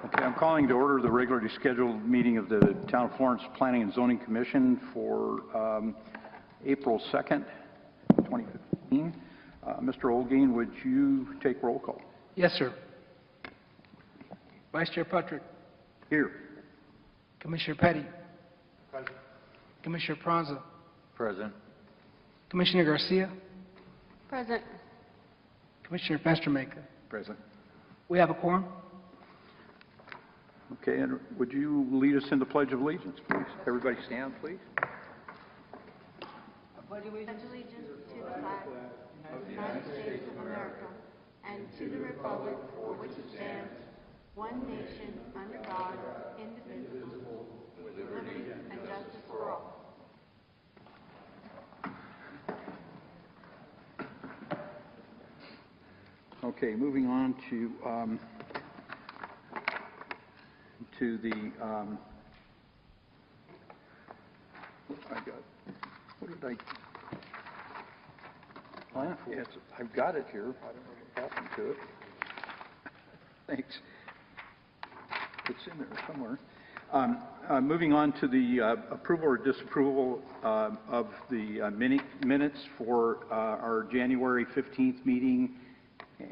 Okay, I'm calling to order the regularly scheduled meeting of the Town of Florence Planning and Zoning Commission for April 2nd, 2015. Mr. Olguin, would you take roll call? Yes, sir. Vice Chair Patrick. Here. Commissioner Petty. Present. Commissioner Pranza. Present. Commissioner Garcia. Present. Commissioner Festermaker. Present. We have a quorum. Okay, and would you lead us in the Pledge of Allegiance, please? Everybody stand, please. Pledge allegiance to the flag of the United States of America and to the republic for which it stands, one nation, under God, indivisible, with liberty and justice for all. Okay, moving on to the yes, I've got it here. I don't know what happened to it. Thanks. It's in there somewhere. Moving on to the approval or disapproval of the minutes for our January 15th meeting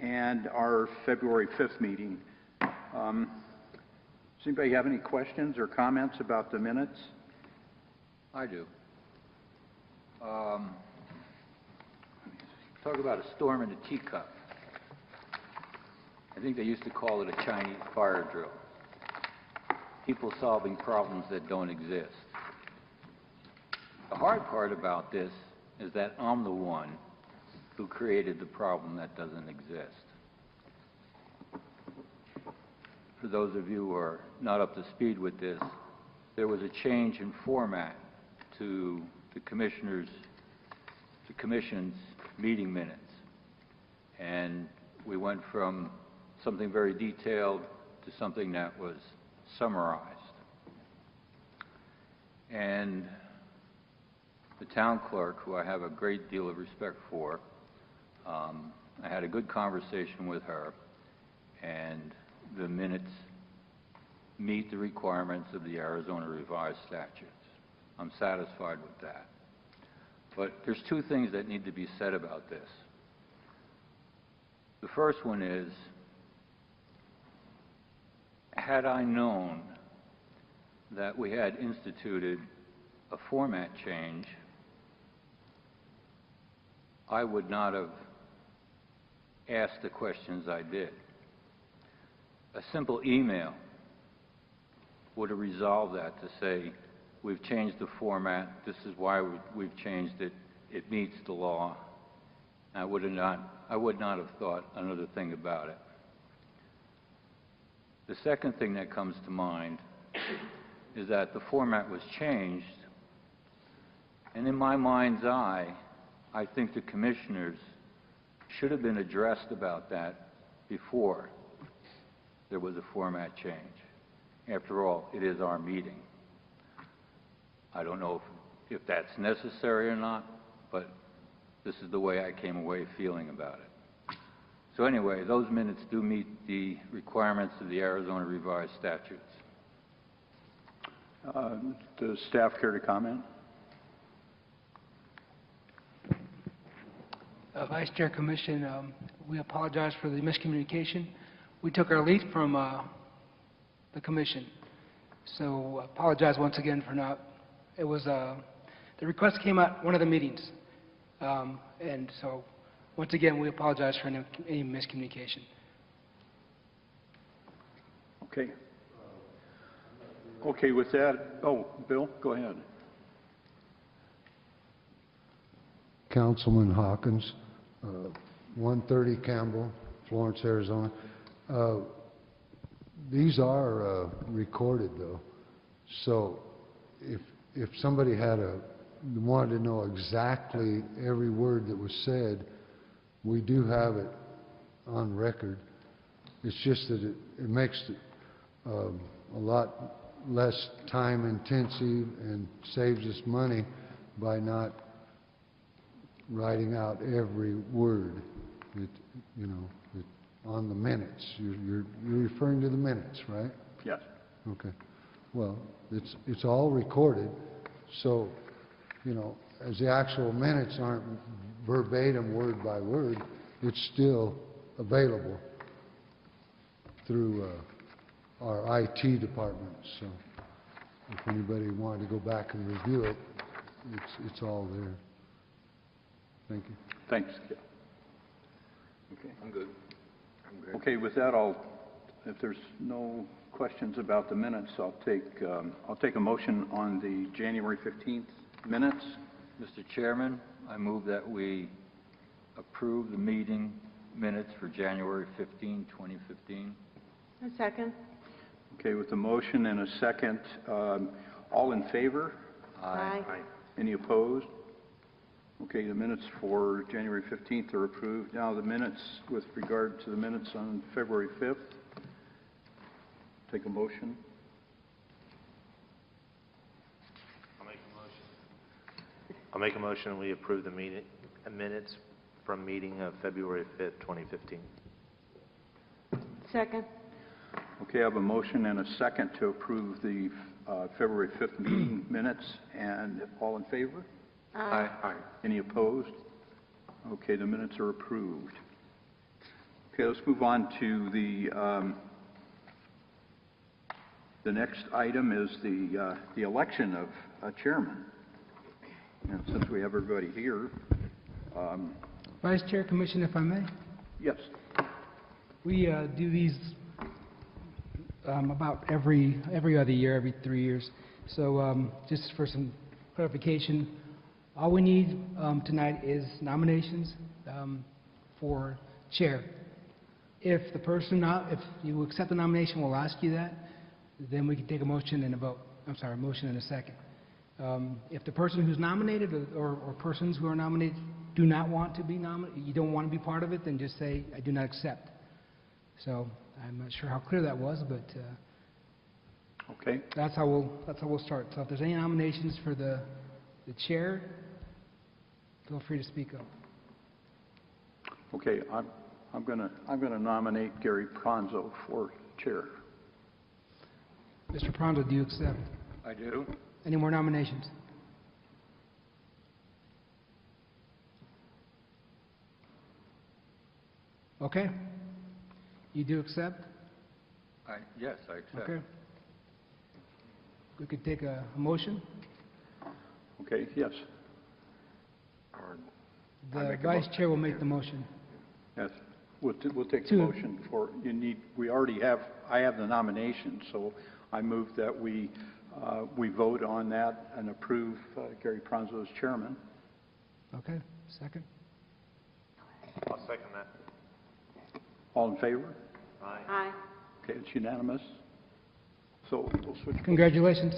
and our February 5th meeting. Does anybody have any questions or comments about the minutes? I do. Talk about a storm in a teacup. I think they used to call it a Chinese fire drill. People solving problems that don't exist. The hard part about this is that I'm the one who created the problem that doesn't exist. For those of you who are not up to speed with this, there was a change in format to the commission's meeting minutes. And we went from something very detailed to something that was summarized. And the town clerk, who I have a great deal of respect for, I had a good conversation with her, and the minutes meet the requirements of the Arizona Revised Statutes. I'm satisfied with that. But there's two things that need to be said about this. The first one is, had I known that we had instituted a format change, I would not have asked the questions I did. A simple email would have resolved that to say, we've changed the format, this is why we've changed it, it meets the law. I would not have thought another thing about it. The second thing that comes to mind is that the format was changed, and in my mind's eye, I think the commissioners should have been addressed about that before there was a format change. After all, it is our meeting. I don't know if that's necessary or not, but this is the way I came away feeling about it. So anyway, those minutes do meet the requirements of the Arizona Revised Statutes. Does staff care to comment? Vice Chair Commission, we apologize for the miscommunication. We took our lead from the commission, so apologize once again for not. It was the request came at one of the meetings, and so once again we apologize for any miscommunication. Okay. Okay, with that, oh, Bill, go ahead. Councilman Hawkins, 130 Campbell, Florence, Arizona. These are recorded, though. So if somebody wanted to know exactly every word that was said, we do have it on record. It's just that it makes it a lot less time intensive and saves us money by not writing out every word. on the minutes. You're referring to the minutes, right? Yes. Okay. Well, it's all recorded, so, you know, as the actual minutes aren't verbatim, word by word, it's still available through our IT department. So if anybody wanted to go back and review it, it's all there. Thank you. Thanks, Kip. Okay. I'm good. Okay, with that, if there's no questions about the minutes, I'll take a motion on the January 15th minutes. Mr. Chairman, I move that we approve the meeting minutes for January 15, 2015. A second. Okay, with the motion and a second, all in favor? Aye. Any opposed? Okay, the minutes for January 15th are approved. Now the minutes, with regard to the minutes on February 5th, take a motion. I'll make a motion we approve the minutes from meeting of February 5th, 2015. Second. Okay, I have a motion and a second to approve the February 5th meeting minutes, and all in favor? Aye. Any opposed? Okay, the minutes are approved. Okay, let's move on to the next item is the election of a chairman. And since we have everybody here, Vice Chair, Commission, if I may. yes. We do these about every other year, every 3 years. So just for some clarification, all we need tonight is nominations for chair. If you accept the nomination, we'll ask you that. Then we can take a motion and a vote. I'm sorry, a motion and a second. If the person who's nominated or persons who are nominated do not want to be nominated, you don't want to be part of it, then just say, I do not accept. So I'm not sure how clear that was, but Okay. that's how we'll start. So if there's any nominations for the chair, feel free to speak up. Okay, I'm gonna nominate Gary Pronzo for chair. Mr. Pronto, do you accept? I do. Any more nominations? Okay. You do accept? Yes, I accept. Okay. We could take a motion. Okay, yes. The vice chair will make the motion. Yes, we'll take the Two. motion for, I have the nomination, so I move that we vote on that and approve Gary Pronzo as chairman. Okay. Second. I'll second that. All in favor? Aye. Aye. Okay, it's unanimous. So we'll switch. Congratulations.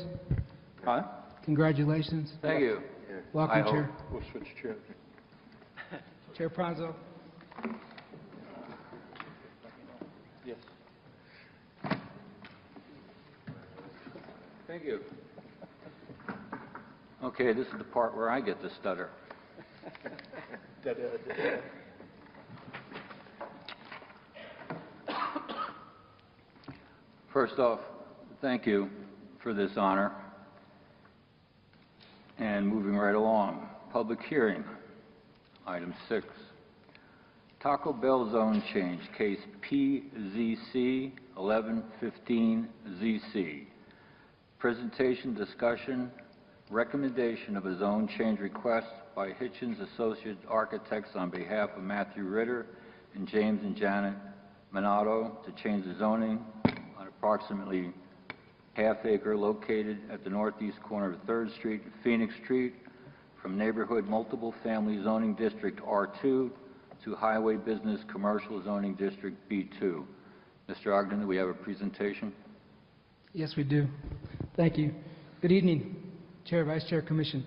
Huh? Congratulations. Thank you. Welcome, I hope. Chair. We'll switch chairs. Chair Pronzo. Yes. Thank you. Okay, this is the part where I get to stutter. First off, thank you for this honor. And moving right along, public hearing, item 6. Taco Bell zone change, case PZC 1115ZC. Presentation, discussion, recommendation of a zone change request by Hitchens Associates Architects on behalf of Matthew Ritter and James and Janet Minato to change the zoning on approximately half-acre located at the northeast corner of 3rd Street and Phoenix Street from neighborhood multiple family zoning district R2 to highway business commercial zoning district B2. Mr. Ogden, do we have a presentation? Yes, we do. Thank you. Good evening, Chair, Vice Chair, Commission.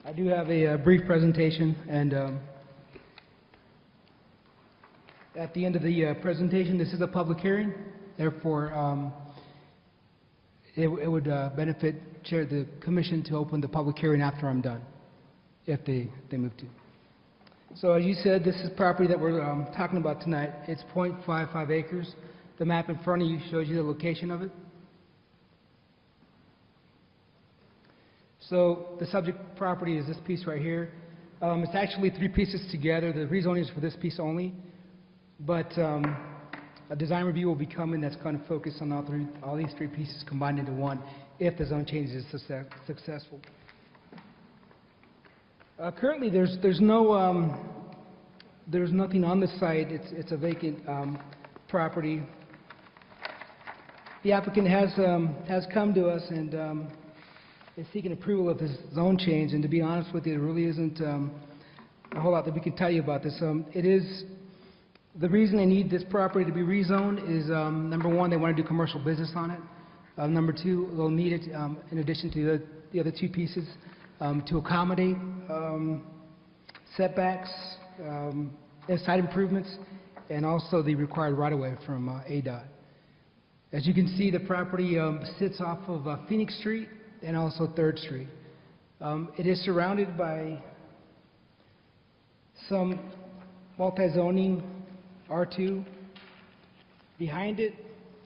I do have a brief presentation, and at the end of the presentation, this is a public hearing. Therefore, it would benefit the Commission to open the public hearing after I'm done, if they move to. So as you said, this is property that we're talking about tonight. It's .55 acres. The map in front of you shows you the location of it. So the subject property is this piece right here. It's actually 3 pieces together. The rezoning is for this piece only, but a design review will be coming that's going to focus on all these 3 pieces combined into one if the zone change is successful. Currently, there's nothing on the site. It's a vacant property. The applicant has come to us and is seeking approval of this zone change. And to be honest with you, there really isn't a whole lot that we can tell you about this. The reason they need this property to be rezoned is number one, they want to do commercial business on it. Number two, they'll need it in addition to the other 2 pieces to accommodate setbacks, site improvements, and also the required right-of-way from ADOT. As you can see, the property sits off of Phoenix Street and also 3rd Street. It is surrounded by some multi-zoning R2 behind it.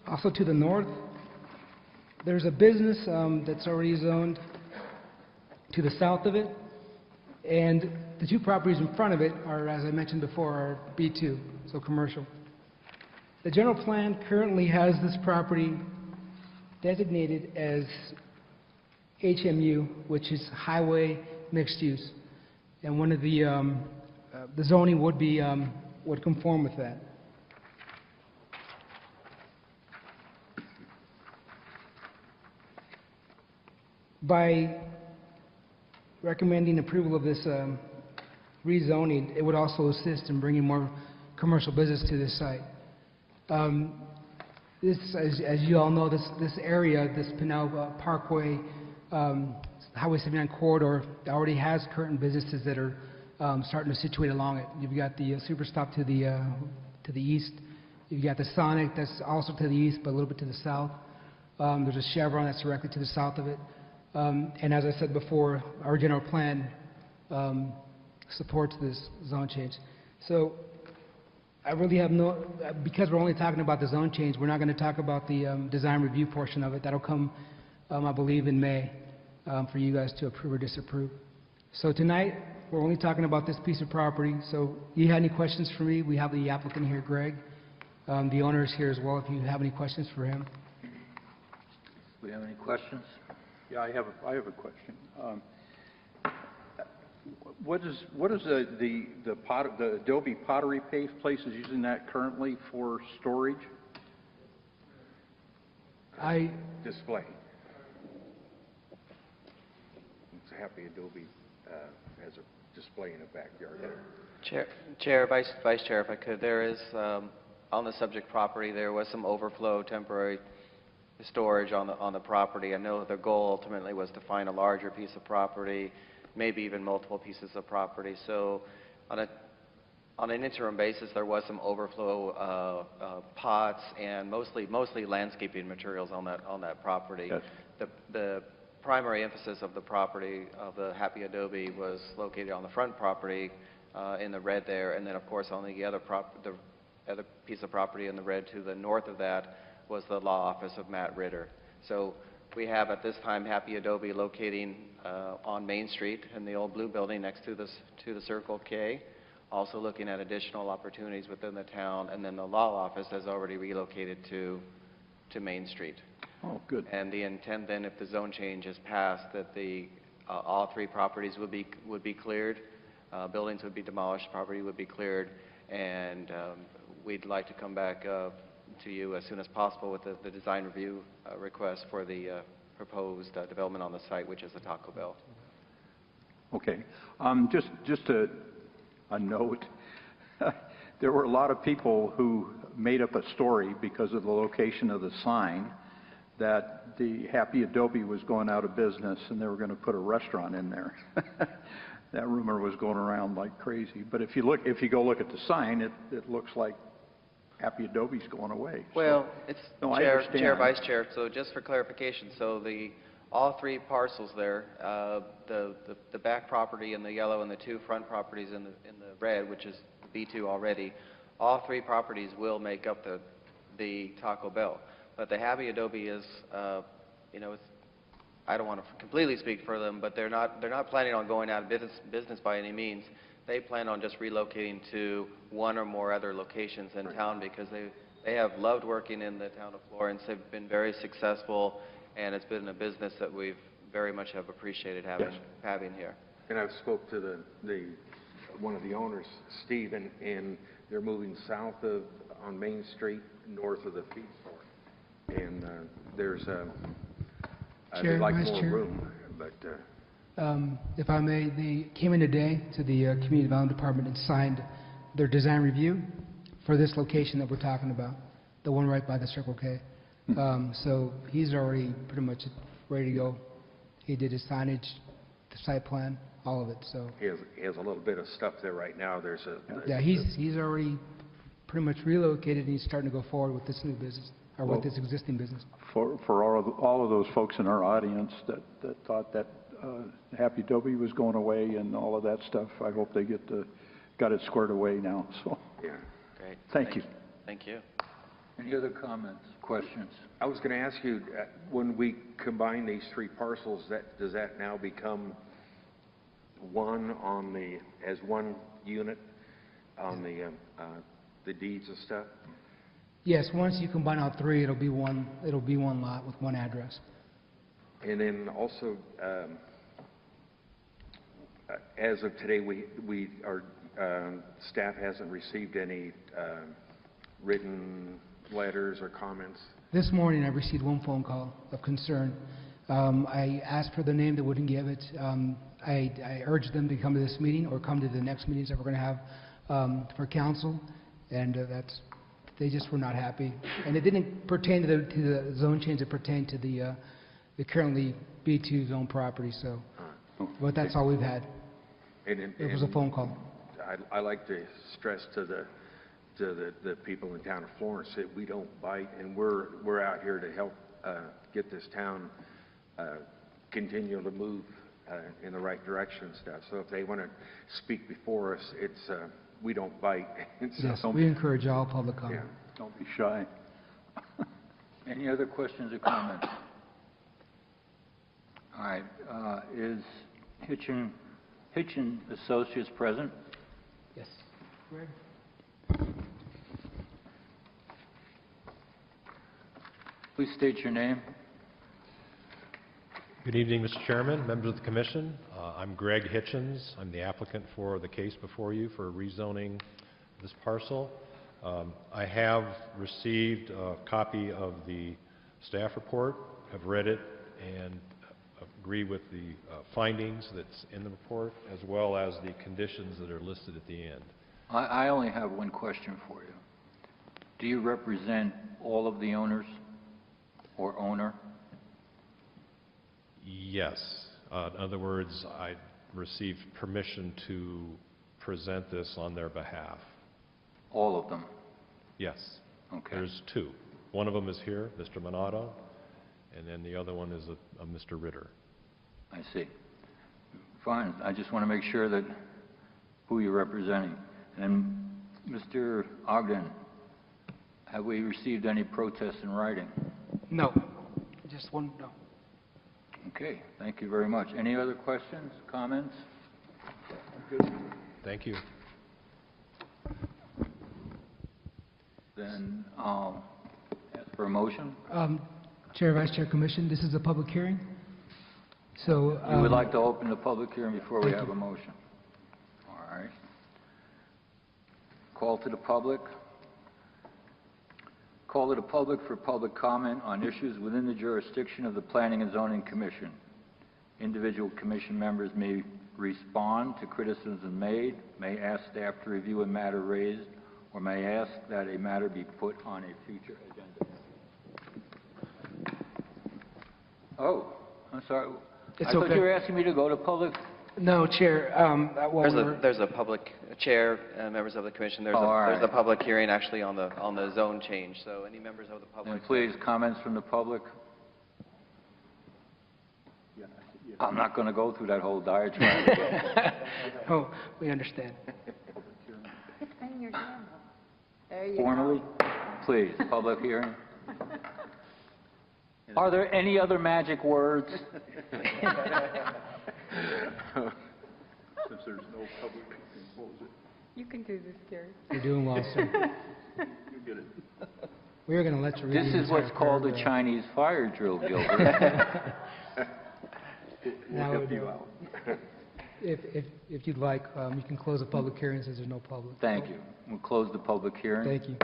Also to the north, there's a business that's already zoned to the south of it, and the 2 properties in front of it are, as I mentioned before, are B2, so commercial. The general plan currently has this property designated as HMU, which is highway mixed use, and one of the zoning would conform with that. By recommending approval of this rezoning, it would also assist in bringing more commercial business to this site. As you all know, this area, this Pinal Parkway, Highway 79 corridor, already has current businesses that are starting to situate along it. You've got the Superstop to the east. You've got the Sonic that's also to the east, but a little bit to the south. There's a Chevron that's directly to the south of it. And as I said before, our general plan supports this zone change. So I really have because we're only talking about the zone change, we're not going to talk about the design review portion of it. That'll come, I believe, in May for you guys to approve or disapprove. So tonight, we're only talking about this piece of property. So you have any questions for me? We have the applicant here, Greg. The owner is here as well if you have any questions for him. Do we have any questions? Yeah, I have a question. What is the Adobe Pottery place is using that currently for storage? Display. It's a Happy Adobe has a display in the backyard. Chair, Vice Chair, if I could, there is, on the subject property, there was some overflow temporary storage on the property. I know the goal ultimately was to find a larger piece of property, maybe even multiple pieces of property. So on an interim basis, there was some overflow pots and mostly landscaping materials on that property. Yes. The primary emphasis of the property of the Happy Adobe was located on the front property in the red there, and then of course on the other piece of property in the red to the north of that was the law office of Matt Ritter. So we have at this time Happy Adobe locating on Main Street in the old blue building next to the Circle K, also looking at additional opportunities within the town, and then the law office has already relocated to Main Street. Oh, good. And the intent then, if the zone change is passed, that all 3 properties would be cleared, buildings would be demolished, property would be cleared, and we'd like to come back to you as soon as possible with the design review request for the proposed development on the site, which is the Taco Bell. Okay. Just a note. There were a lot of people who made up a story because of the location of the sign that the Happy Adobe was going out of business and they were going to put a restaurant in there. That rumor was going around like crazy. But if you go look at the sign, it looks like Happy Adobe's going away. Well, it's No, I Chair, understand. Chair, Vice Chair. So just for clarification, so All three parcels there, the back property in the yellow and the two front properties in the red, which is B2 already, all three properties will make up the Taco Bell. But the Happy Adobe is, you know, I don't want to completely speak for them, but they're not planning on going out of business by any means. They plan on just relocating to one or more other locations in town because they have loved working in the town of Florence. They've been very successful, and it's been a business that we've very much have appreciated having here. And I've spoke to one of the owners, Steve, and they're moving south on Main Street, north of the feed store. And there's Chair, they'd like Vice more Chair. room, but If I may, they came in today to the Community Development Department and signed their design review for this location that we're talking about, the one right by the Circle K. So he's already pretty much ready to go. He did his signage, the site plan, all of it, so. he has a little bit of stuff there right now. There's Yeah, he's already pretty much relocated, and he's starting to go forward with this new business, or with this existing business. For all of those folks in our audience that thought that Happy Adobe was going away and all of that stuff, I hope they got it squared away now, so. Yeah. Great. Thank you. Thank you. Any other comments, questions? I was going to ask you, when we combine these three parcels, does that now become one as one unit on the deeds and stuff? Yes, once you combine all three, it'll be one lot with one address. And then also, as of today, our staff hasn't received any written letters or comments. This morning, I received one phone call of concern. I asked for the name, they wouldn't give it. I urged them to come to this meeting or come to the next meetings that we're going to have for council, and they just were not happy. And it didn't pertain to the zone change, it pertained to the currently B2 zone property, so, but that's all we've had. It was a phone call. I like to stress to the people in the town of Florence that we don't bite, and we're out here to help get this town continue to move in the right direction and stuff. So if they want to speak before us, it's we don't bite. Yes, we encourage all public comment. Yeah. Don't be shy. Any other questions or comments? All right, is Hitchin Associates present? Yes. Greg? Please state your name. Good evening, Mr. Chairman, members of the Commission. I'm Greg Hitchens. I'm the applicant for the case before you for rezoning this parcel. I have received a copy of the staff report, have read it, and agree with the findings that's in the report, as well as the conditions that are listed at the end. I only have one question for you. Do you represent all of the owners or owner? Yes. In other words, I received permission to present this on their behalf. All of them? Yes. Okay. There's two. One of them is here, Mr. Minato, and then the other one is a Mr. Ritter. I see. Fine. I just want to make sure that who you're representing. And Mr. Ogden, have we received any protests in writing? No, just one, no. Okay, thank you very much. Any other questions, comments? Thank you. Then I'll ask for a motion. Chair, Vice Chair, Commission, this is a public hearing. So. You would like to open the public hearing before we Thank have you. a motion? All right. Call to the public. Call to the public for public comment on issues within the jurisdiction of the Planning and Zoning Commission. Individual commission members may respond to criticisms made, may ask staff to review a matter raised, or may ask that a matter be put on a future agenda. Oh, I'm sorry. It's I thought okay. you were asking me to go to public. No, Chair, There's a public chair, members of the commission. There's Oh, all there's a right. public hearing actually on the zone change. So any members of the public. And please, comments from the public. I'm not going to go through that whole diatribe again. Oh, we understand. And your gavel. There you go. Formally, please, public hearing. Are there any other magic words? Since there's no public, we can close it. You can do this, Gary. You're doing well, sir. You get it. We were going to let you read This the is what's entire called a paragraph. Chinese fire drill, Gilbert. Now We'll help we you do. out. If you'd like, you can close the public hearing since there's no public. Thank you. We'll close the public hearing. Thank you.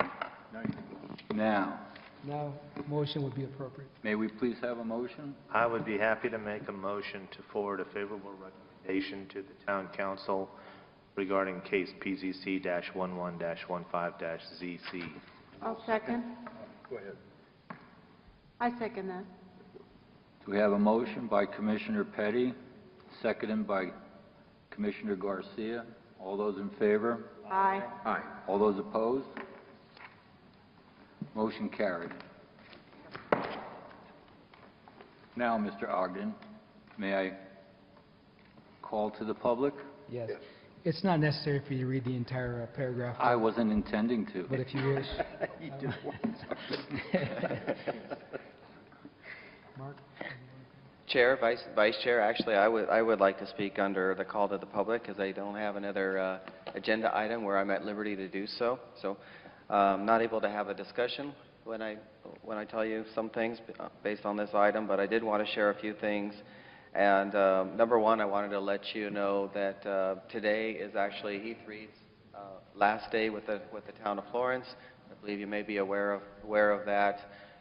Now you can go. Now, Now, motion would be appropriate. may we please have a motion? I would be happy to make a motion to forward a favorable recommendation to the town council regarding case PZC-11-15-ZC. I'll second. Go ahead. I second that. Do we have a motion by Commissioner Petty, seconded by Commissioner Garcia? All those in favor? Aye. Aye. All those opposed? Motion carried. Now, Mr. Ogden, may I call to the public? Yes. It's not necessary for you to read the entire paragraph, I wasn't intending to. but if you wish. You just want Mark? Chair, Vice Chair, actually, I would like to speak under the call to the public, because I don't have another agenda item where I'm at liberty to do so. So, not able to have a discussion when I tell you some things based on this item, but I did want to share a few things. And number one, I wanted to let you know that today is actually Heath Reed's last day with the town of Florence. I believe you may be aware of that.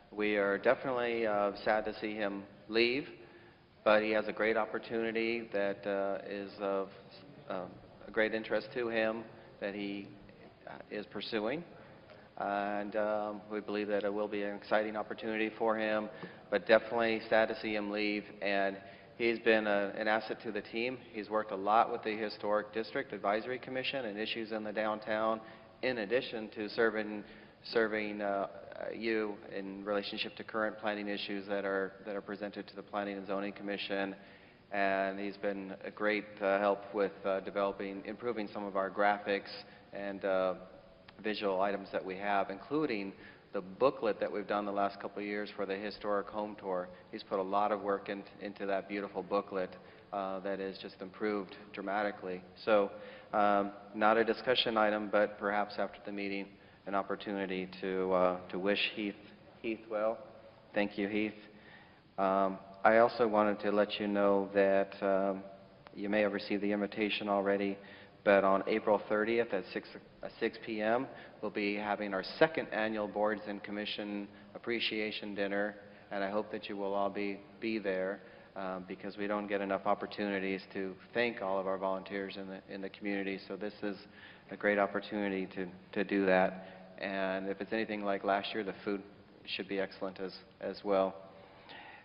We are definitely sad to see him leave, but he has a great opportunity that is of a great interest to him that he is pursuing. And we believe that it will be an exciting opportunity for him, but definitely sad to see him leave. And he's been an asset to the team. He's worked a lot with the Historic District Advisory Commission and issues in the downtown, in addition to serving you in relationship to current planning issues that are presented to the Planning and Zoning Commission. And he's been a great help with improving some of our graphics and visual items that we have, including the booklet that we've done the last couple of years for the historic home tour. He's put a lot of work into that beautiful booklet that is just improved dramatically. So not a discussion item, but perhaps after the meeting, an opportunity to wish Heath well. Thank you, Heath. I also wanted to let you know that you may have received the invitation already, but on April 30th at 6 p.m., we'll be having our second annual Boards and Commission Appreciation Dinner, and I hope that you will all be there because we don't get enough opportunities to thank all of our volunteers in the community. So this is a great opportunity to do that. And if it's anything like last year, the food should be excellent as well.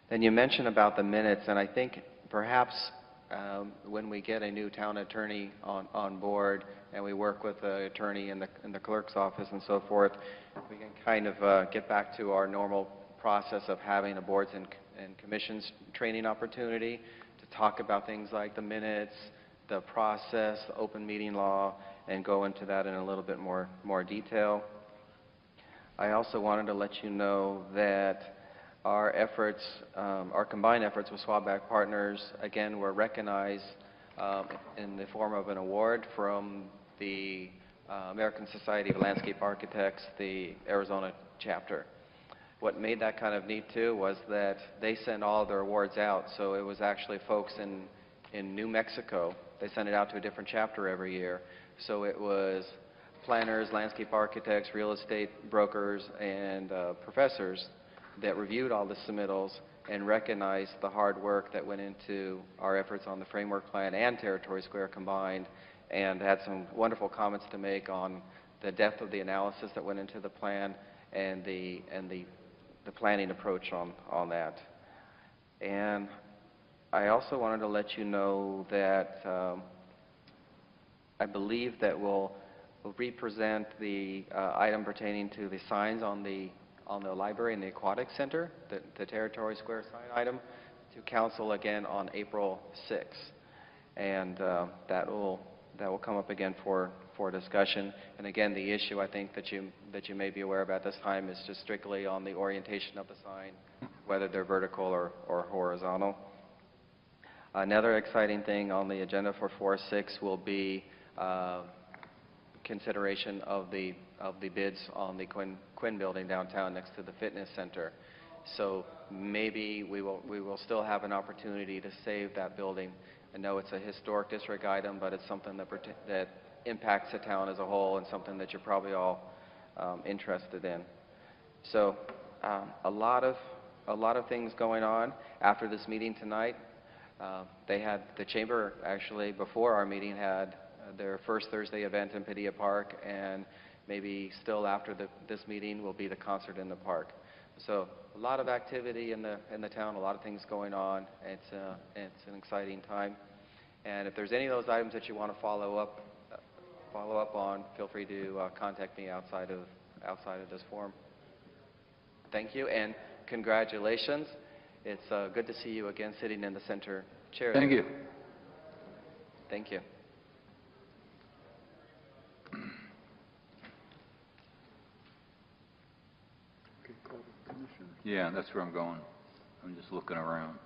Then you mentioned about the minutes, and I think perhaps when we get a new town attorney on board and we work with the attorney in the clerk's office and so forth, we can kind of get back to our normal process of having a boards and commissions training opportunity to talk about things like the minutes, the process, the open meeting law, and go into that in a little bit more detail. I also wanted to let you know that our efforts, our combined efforts with Swaback Partners, again, were recognized in the form of an award from the American Society of Landscape Architects, the Arizona chapter. What made that kind of neat, too, was that they send all of their awards out. So it was actually folks in New Mexico. They send it out to a different chapter every year. So it was planners, landscape architects, real estate brokers, and professors that reviewed all the submittals and recognized the hard work that went into our efforts on the framework plan and Territory Square combined, and had some wonderful comments to make on the depth of the analysis that went into the plan and the planning approach on that. And I also wanted to let you know that I believe that we'll represent the item pertaining to the signs on the library and the aquatic center, the Territory Square sign item. to council again on April 6th. And that will come up again for discussion. And again, the issue I think that you may be aware of at this time is just strictly on the orientation of the sign, whether they're vertical or horizontal. Another exciting thing on the agenda for 4/6 will be consideration of the bids on the Quinn Building downtown next to the fitness center. So maybe we will still have an opportunity to save that building. I know it's a historic district item, but it's something that impacts the town as a whole and something that you're probably all interested in. So a lot of things going on after this meeting tonight. They had the chamber actually before our meeting had their first Thursday event in Padilla Park, and maybe still after this meeting will be the concert in the park. So a lot of activity in the town, a lot of things going on. It's an exciting time. And if there's any of those items that you want to follow up on, feel free to contact me outside of this forum. Thank you and congratulations. It's good to see you again sitting in the center chair. Thank you. Thank you. Yeah, that's where I'm going. I'm just looking around.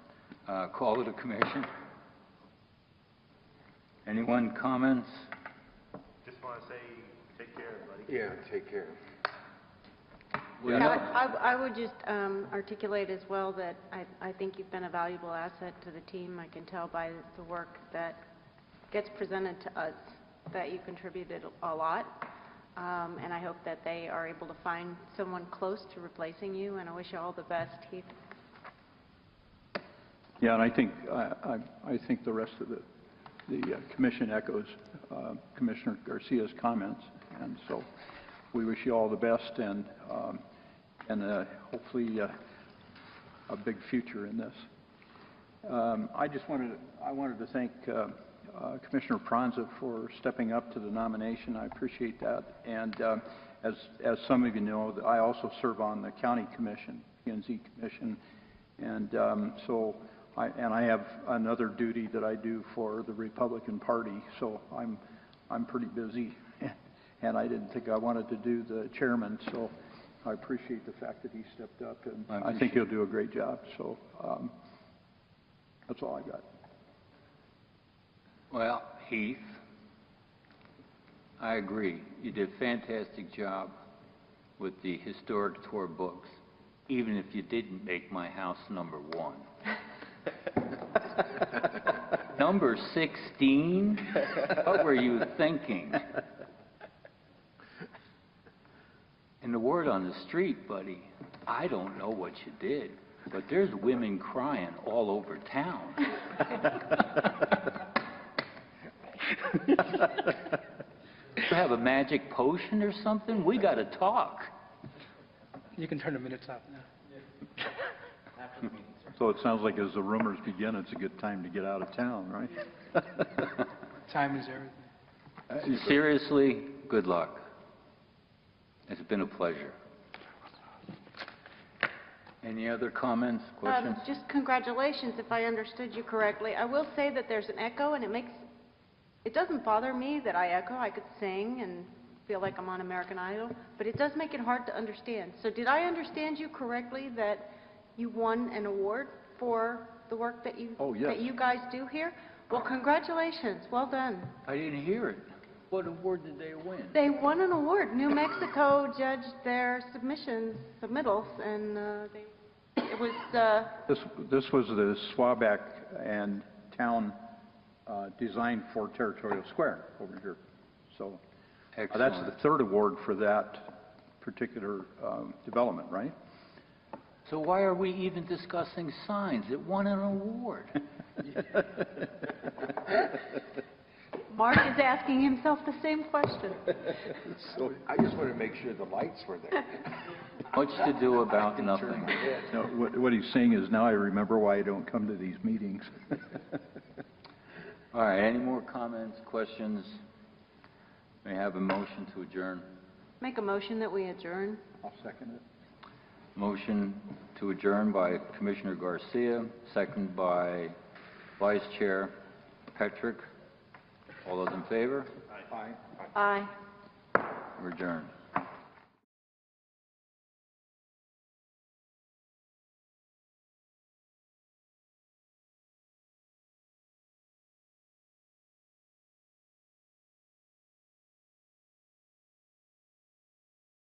Call to the commission. Anyone comments? Just want to say, take care, everybody. Yeah, take care. Well, Yeah, I would just articulate as well that I think you've been a valuable asset to the team. I can tell by the work that gets presented to us that you contributed a lot. And I hope that they are able to find someone close to replacing you, and I wish you all the best, Heath. Yeah, and I think the rest of the commission echoes Commissioner Garcia's comments, and so we wish you all the best and hopefully a big future in this. I wanted to thank Commissioner Pranza for stepping up to the nomination. I appreciate that. And as some of you know, I also serve on the county commission, P&Z commission, and I have another duty that I do for the Republican Party. So I'm pretty busy, and I didn't think I wanted to do the chairman. So I appreciate the fact that he stepped up, and I think he'll do a great job. So that's all I got. Well, Heath, I agree. You did a fantastic job with the historic tour books, even if you didn't make my house number 1. Number 16? What were you thinking? And the word on the street, buddy, I don't know what you did, but there's women crying all over town. You have a magic potion or something? We got to talk. You can turn the minutes off now. So it sounds like as the rumors begin, it's a good time to get out of town, right? Time is everything. Seriously, good luck. It's been a pleasure. Any other comments, questions? Just congratulations, if I understood you correctly. I will say that there's an echo, and it doesn't bother me that I echo. I could sing and feel like I'm on American Idol, but it does make it hard to understand. So did I understand you correctly that you won an award for the work that you Oh, yes. that you guys do here? Well, congratulations. Well done. I didn't hear it. What award did they win? They won an award. New Mexico judged their submittals, and it was This was the Swaback and Town design for Territorial Square over here. So that's Excellent. the third award for that particular development, right? So why are we even discussing signs? It won an award. Mark is asking himself the same question. So I just wanted to make sure the lights were there. Much to do about nothing. No, what he's saying is now I remember why I don't come to these meetings. All right, any more comments, questions? May I have a motion to adjourn? Make a motion that we adjourn. I'll second it. Motion to adjourn by Commissioner Garcia, second by Vice Chair Petrick. All those in favor? Aye. We're adjourned.